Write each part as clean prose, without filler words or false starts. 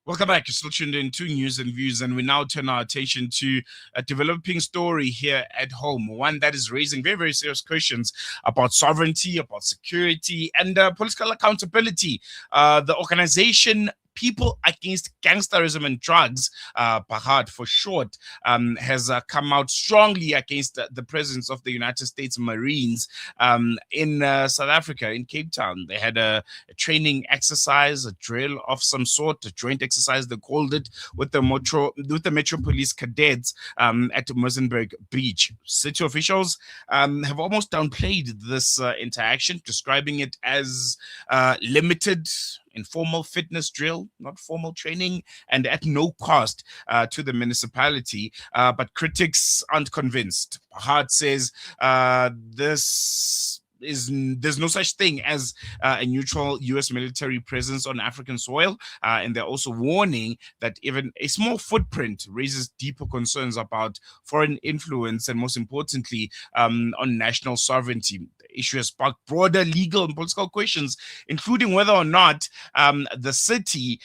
Welcome back. You're still tuned in to News and Views, and we now turn our attention to a developing story here at home, one that is raising very, very serious questions about sovereignty, about security, and political accountability. The organization People Against Gangsterism and Drugs, PAGAD for short, has come out strongly against the presence of the United States Marines in South Africa, in Cape Town. They had a training exercise, a drill of some sort, a joint exercise they called it, with the Metro Police cadets at Muizenberg Beach. City officials have almost downplayed this interaction, describing it as limited, informal fitness drill, not formal training, and at no cost to the municipality. But critics aren't convinced. Hart says there's no such thing as a neutral U.S. military presence on African soil, and they're also warning that even a small footprint raises deeper concerns about foreign influence and, most importantly, on national sovereignty. The issue has sparked broader legal and political questions, including whether or not the city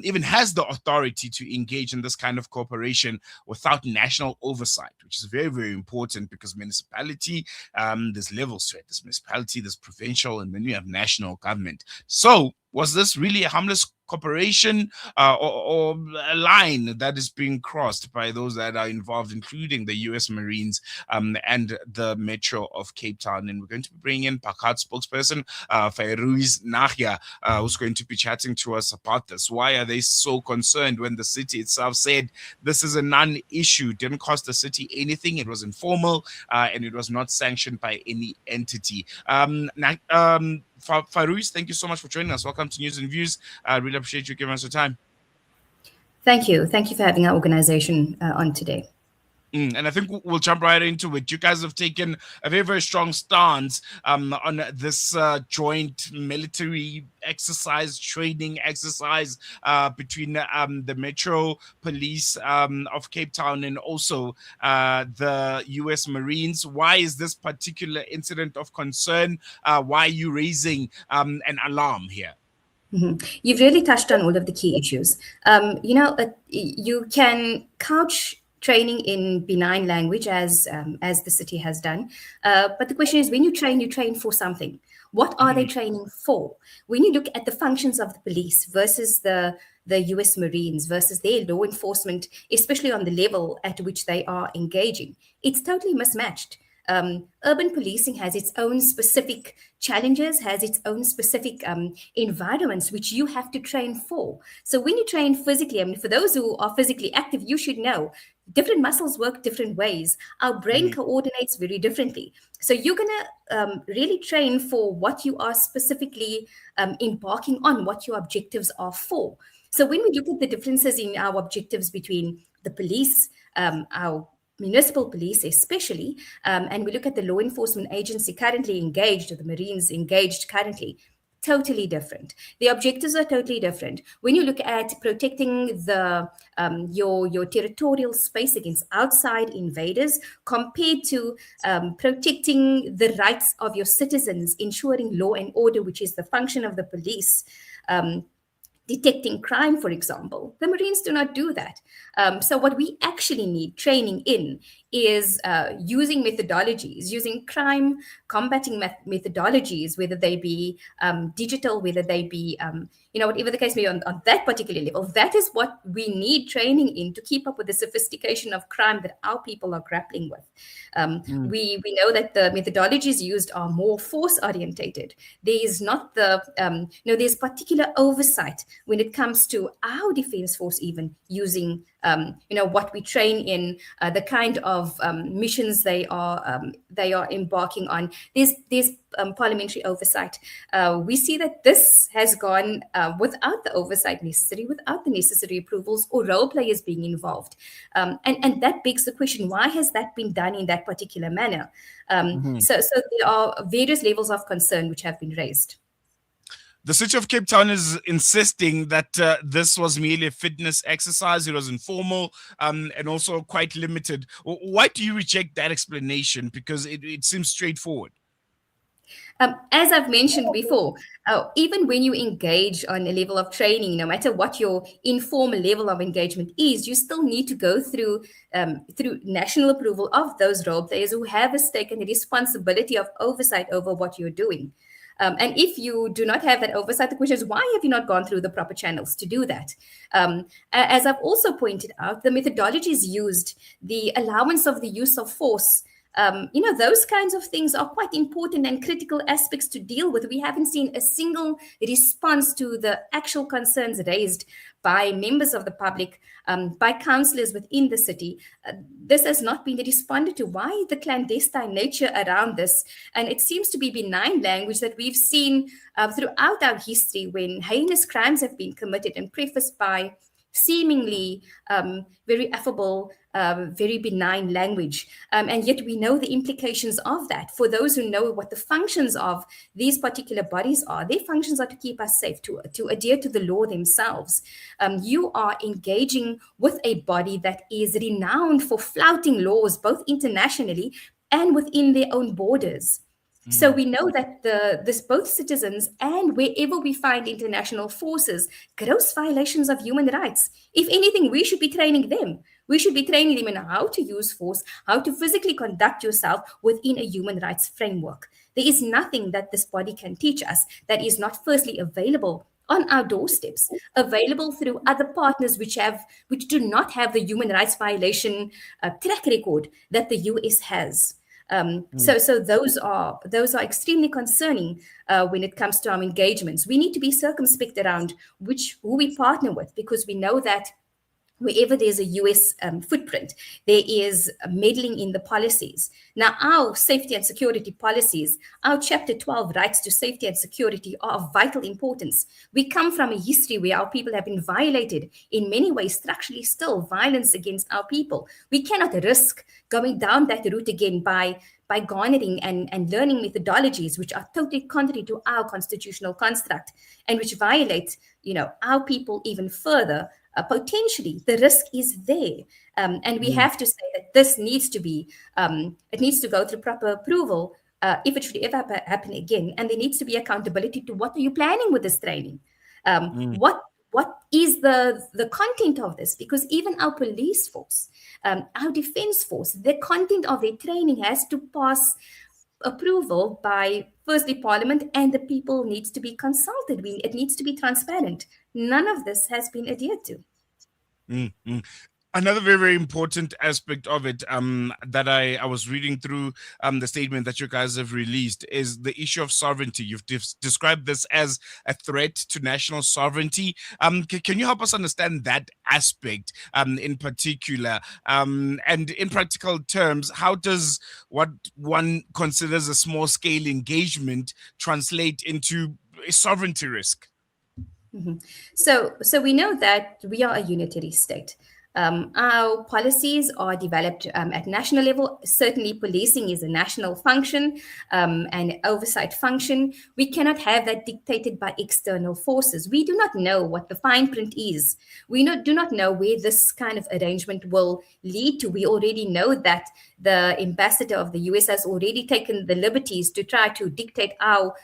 even has the authority to engage in this kind of cooperation without national oversight, which is very, very important because municipality, there's levels to it. There's municipality, there's provincial, and then you have national government. So was this really a harmless cooperation or a line that is being crossed by those that are involved, including the U.S. Marines and the Metro of Cape Town? And we're going to be bringing in PAGAD spokesperson Fairouz Nagia, who's going to be chatting to us about this. Why are they so concerned when the city itself said this is a non-issue, didn't cost the city anything, it was informal, and it was not sanctioned by any entity? Fairouz, thank you so much for joining us. Welcome to News and Views. I really appreciate you giving us your time. Thank you. Thank you for having our organization on today. And I think we'll jump right into it. You guys have taken a very, very strong stance on this joint military exercise, training exercise between the Metro Police of Cape Town and also the U.S. Marines. Why is this particular incident of concern? Why are you raising an alarm here? Mm-hmm. You've really touched on all of the key issues. You can couch training in benign language as the city has done. But the question is, when you train for something. What are they training for? When you look at the functions of the police versus the US Marines versus their law enforcement, especially on the level at which they are engaging, it's totally mismatched. Urban policing has its own specific challenges, has its own specific environments which you have to train for. So when you train physically, I mean, for those who are physically active, you should know different muscles work different ways. Our brain coordinates very differently. So you're going to really train for what you are specifically embarking on, what your objectives are for. So when we look at the differences in our objectives between the police, our municipal police especially, and we look at the law enforcement agency currently engaged, or the Marines engaged currently, totally different. The objectives are totally different. When you look at protecting the your territorial space against outside invaders, compared to protecting the rights of your citizens, ensuring law and order, which is the function of the police, detecting crime, for example, the Marines do not do that. So what we actually need training in is using methodologies, using crime combating methodologies, whether they be digital, whether they be, whatever the case may be on that particular level. That is what we need training in to keep up with the sophistication of crime that our people are grappling with. We know that the methodologies used are more force orientated. There is not there's particular oversight when it comes to our defense force even using what we train in, the kind of missions they are embarking on. There's parliamentary oversight. We see that this has gone without the oversight necessary, without the necessary approvals or role players being involved. And that begs the question, why has that been done in that particular manner? So there are various levels of concern which have been raised. The city of Cape Town is insisting that this was merely a fitness exercise. It was informal and also quite limited. Why do you reject that explanation? Because it seems straightforward. As I've mentioned before, even when you engage on a level of training, no matter what your informal level of engagement is, you still need to go through national approval of those role players who have a stake and a responsibility of oversight over what you're doing. And if you do not have that oversight, the question is, why have you not gone through the proper channels to do that? As I've also pointed out, the methodologies used, the allowance of the use of force, those kinds of things are quite important and critical aspects to deal with. We haven't seen a single response to the actual concerns raised by members of the public, by councillors within the city. This has not been responded to. Why the clandestine nature around this? And it seems to be benign language that we've seen throughout our history when heinous crimes have been committed and prefaced by seemingly very affable, very benign language. And yet we know the implications of that. For those who know what the functions of these particular bodies are, their functions are to keep us safe, to adhere to the law themselves. You are engaging with a body that is renowned for flouting laws, both internationally and within their own borders. So we know that this both citizens and wherever we find international forces, gross violations of human rights. If anything, we should be training them. We should be training them in how to use force, how to physically conduct yourself within a human rights framework. There is nothing that this body can teach us that is not firstly available on our doorsteps, available through other partners which do not have the human rights violation track record that the US has. So those are extremely concerning when it comes to our engagements. We need to be circumspect around who we partner with, because we know that wherever there's a US footprint, there is meddling in the policies. Now, our safety and security policies, our Chapter 12 rights to safety and security are of vital importance. We come from a history where our people have been violated in many ways, structurally still, violence against our people. We cannot risk going down that route again by garnering and learning methodologies which are totally contrary to our constitutional construct and which violate, our people even further. Potentially, the risk is there, and we have to say that this needs to be, it needs to go through proper approval if it should ever happen again, and there needs to be accountability to what are you planning with this training, what is the content of this, because even our police force, our defense force, the content of their training has to pass approval by firstly Parliament, and the people needs to be consulted. It needs to be transparent. None of this has been adhered to. Another very, very important aspect of it that I was reading through the statement that you guys have released is the issue of sovereignty. You've described this as a threat to national sovereignty. Can you help us understand that aspect in particular? And in practical terms, how does what one considers a small-scale engagement translate into a sovereignty risk? Mm-hmm. So we know that we are a unitary state. Our policies are developed at national level. Certainly, policing is a national function and oversight function. We cannot have that dictated by external forces. We do not know what the fine print is. We do not know where this kind of arrangement will lead to. We already know that the ambassador of the US has already taken the liberties to try to dictate our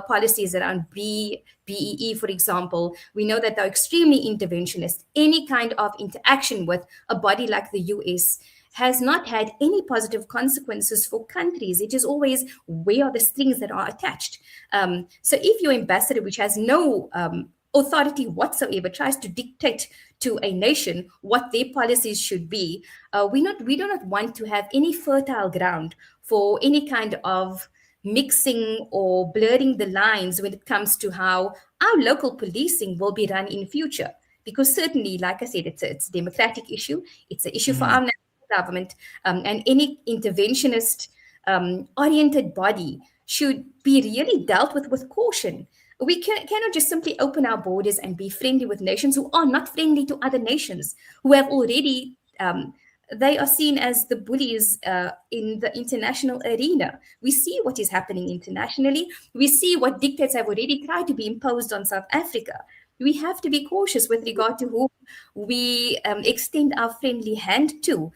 policies around BEE, for example. We know that they're extremely interventionist. Any kind of interaction with a body like the US has not had any positive consequences for countries. It is always, where are the strings that are attached? So if your ambassador, which has no authority whatsoever, tries to dictate to a nation what their policies should be, we do not want to have any fertile ground for any kind of mixing or blurring the lines when it comes to how our local policing will be run in future. Because certainly, like I said, it's a democratic issue. It's an issue for our national government, and any interventionist oriented body should be really dealt with caution. We cannot just simply open our borders and be friendly with nations who are not friendly to other nations, who have already they are seen as the bullies in the international arena. We see what is happening internationally. We see what dictates have already tried to be imposed on South Africa. we have to be cautious with regard to who we extend our friendly hand to,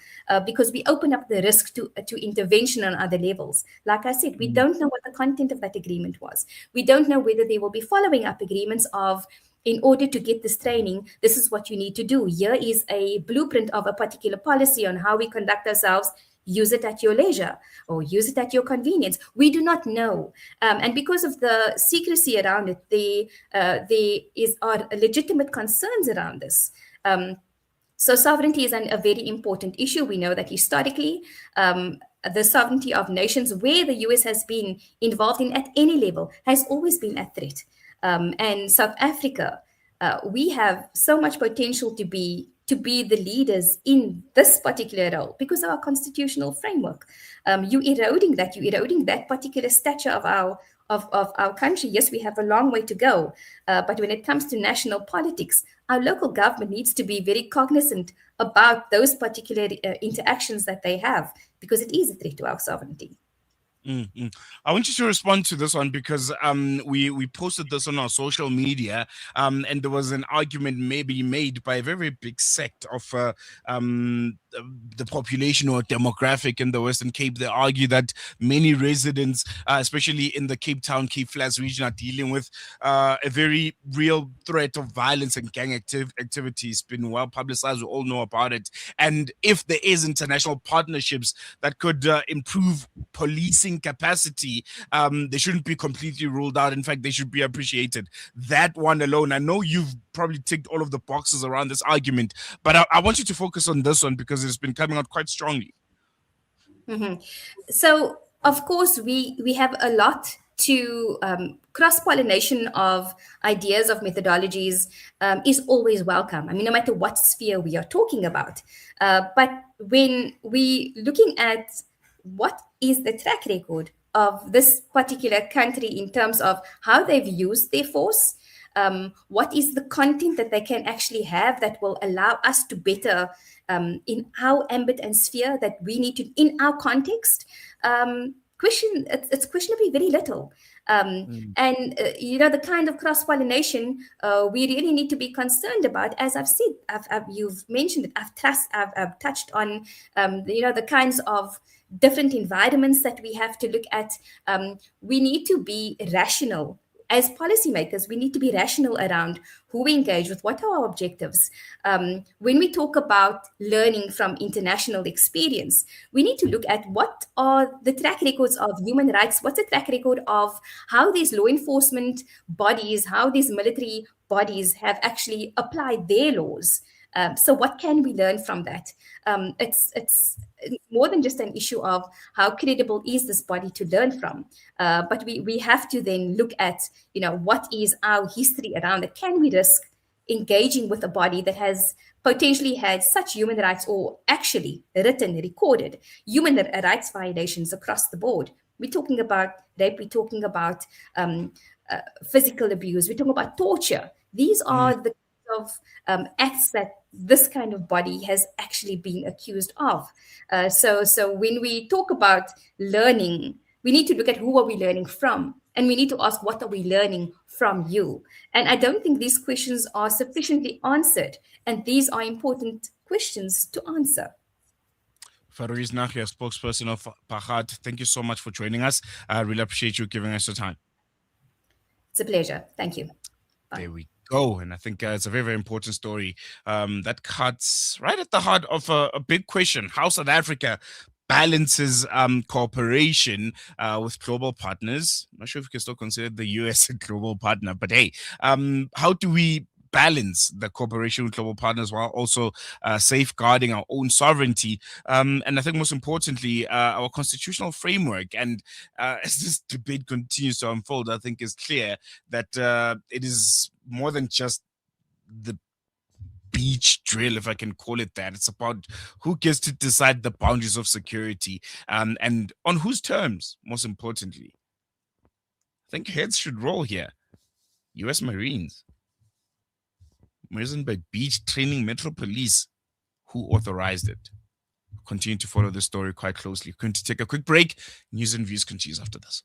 because we open up the risk to intervention on other levels. Like I said, we Mm, don't know what the content of that agreement was. We don't know whether they will be following up agreements of, in order to get this training, this is what you need to do. Here is a blueprint of a particular policy on how we conduct ourselves. Use it at your leisure or use it at your convenience. We do not know. And because of the secrecy around it, there are legitimate concerns around this. So sovereignty is a very important issue. We know that historically, the sovereignty of nations, where the US has been involved in at any level, has always been a threat. And South Africa, we have so much potential to be the leaders in this particular role because of our constitutional framework. You're eroding that particular stature of our country. Yes, we have a long way to go, but when it comes to national politics, our local government needs to be very cognizant about those particular interactions that they have, because it is a threat to our sovereignty. mm. I want you to respond to this one because we posted this on our social media, and there was an argument maybe made by a very big sect of the population or demographic in the Western Cape. They argue that many residents, especially in the Cape Town, Cape Flats region, are dealing with a very real threat of violence and gang activity. It's been well publicized. We all know about it. And if there is international partnerships that could improve policing capacity, they shouldn't be completely ruled out. In fact, they should be appreciated. That one alone, I know you've probably ticked all of the boxes around this argument, but I want you to focus on this one because it's been coming out quite strongly. Mhm. So, of course, we have a lot to cross pollination of ideas, of methodologies, is always welcome. I mean, no matter what sphere we are talking about. But when we looking at what is the track record of this particular country in terms of how they've used their force, what is the content that they can actually have that will allow us to better, in our ambit and sphere that we need to, in our context, it's questionably very little. Mm, And the kind of cross pollination we really need to be concerned about. As I've said, you've mentioned it. I've touched on the kinds of different environments that we have to look at. We need to be rational as policymakers. We need to be rational around who we engage with, what are our objectives. When we talk about learning from international experience, we need to look at what are the track records of human rights, what's the track record of how these law enforcement bodies, how these military bodies have actually applied their laws. So what can we learn from that? It's more than just an issue of how credible is this body to learn from, but we have to then look at what is our history around it. Can we risk engaging with a body that has potentially had such human rights, or actually written, recorded human rights violations across the board? We're talking about rape, we're talking about physical abuse, we're talking about torture. These mm. are the of acts that this kind of body has actually been accused of. So when we talk about learning, we need to look at who are we learning from, and we need to ask, what are we learning from you? And I don't think these questions are sufficiently answered, and these are important questions to answer. Fairouz Nagia, spokesperson of PAGAD, thank you so much for joining us. I really appreciate you giving us your time. It's a pleasure. Thank you. Bye. There we go. And I think it's a very, very important story that cuts right at the heart of a big question: how South Africa balances cooperation with global partners. I'm not sure if we can still consider the US a global partner, but hey, how do we balance the cooperation with global partners while also safeguarding our own sovereignty, and I think most importantly our constitutional framework? And as this debate continues to unfold, I think it's clear that it is more than just the beach drill, if I can call it that. It's about who gets to decide the boundaries of security, and on whose terms, most importantly. I think heads should roll here. US Marines, imprisoned by beach training Metro Police. Who authorized it? Continue to follow the story quite closely. We're going to take a quick break. News and views continues after this.